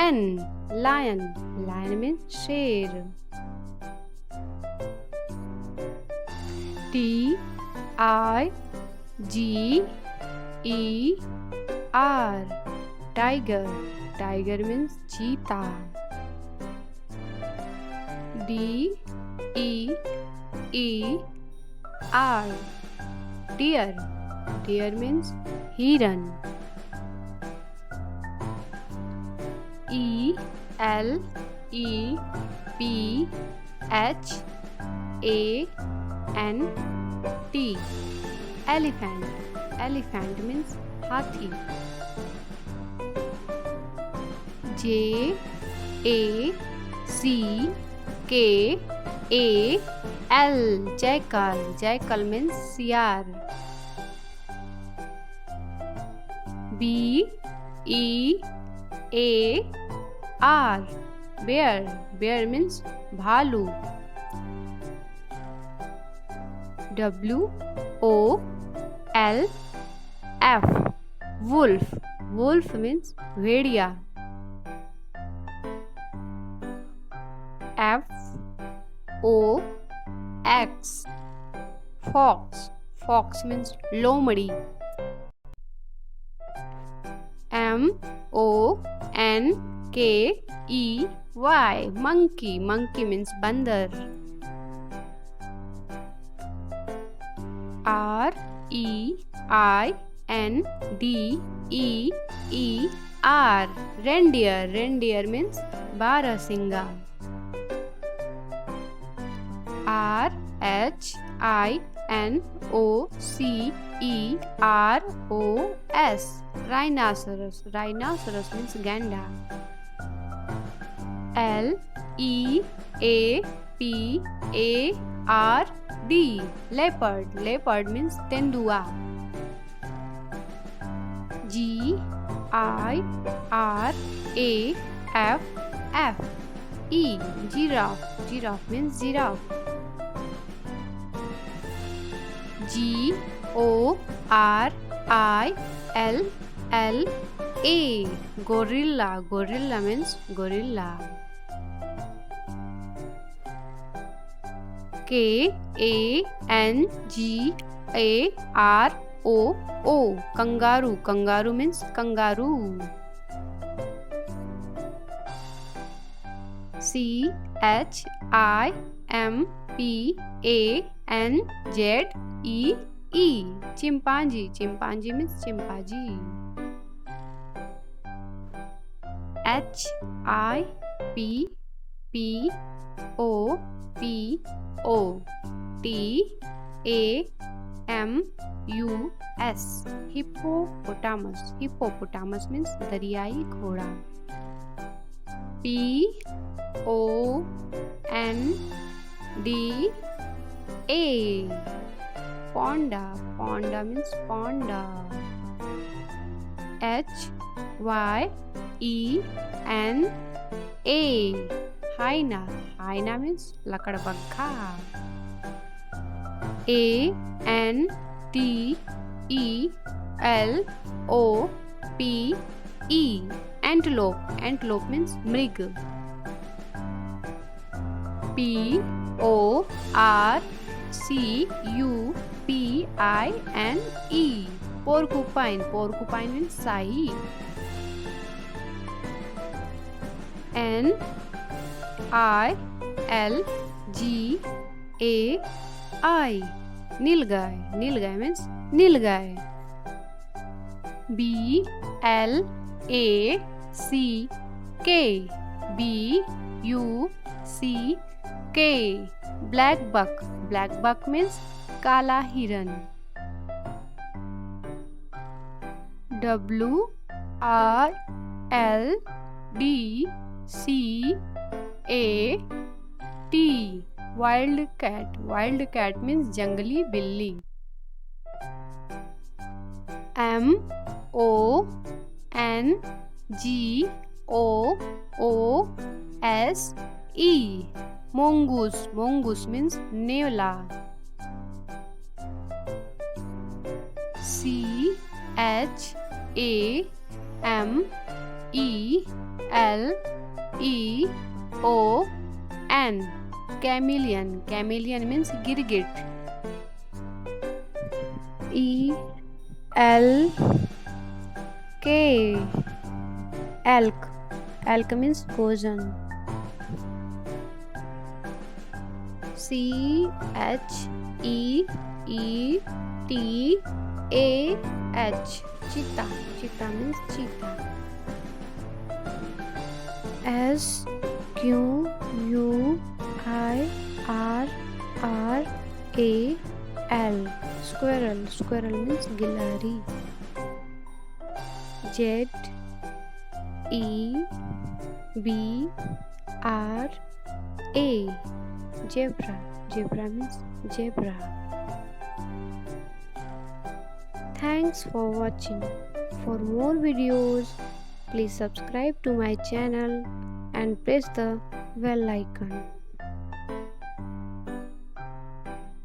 Lion, lion. Lion means sher. Tiger, tiger. Tiger means cheetah. Deer, deer. Deer means heron. Elephant, elephant. Elephant means hathi. Jackal, jackal. Jackal means siar. Bear, bear. Bear means bhalu. Wolf, wolf. Wolf means भेड़िया. Fox, fox means lomड़ी. Monkey, monkey means बंदर. Reindeer, reindeer means बारहसिंगा. Rhinoceros, rhinoceros means gander. Leopard, leopard means tendua. Giraffe, giraffe means giraffe. Gorilla, gorilla means gorilla. Kangaroo, kangaroo means kangaroo. Chimpanzee, chimpanzee means chimpanzee. Hippopotamus, hippopotamus means दरियाई घोड़ा. Panda, panda means panda. Hyena, hyena means lakadbagha. Antelope, antelope means mrig. Porcupine, porcupine means sai. Nilgai, nilgai means nilgai. Black buck, black buck means kala hiran. Wild cat, wild cat means jangli billi. E. Mongoose. Mongoose means Nela. C H A M E L E O N. Chameleon. Chameleon means girgit. E L K. Elk. Elk means Gozan. C H E E T A H. Cheetah. Cheetah means cheetah. S Q U I R R A L. Squirrel. Squirrel means gilari. Z E B R A. Zebra. Zebra means zebra. Thanks for watching. For more videos, please subscribe to my channel and press the bell icon.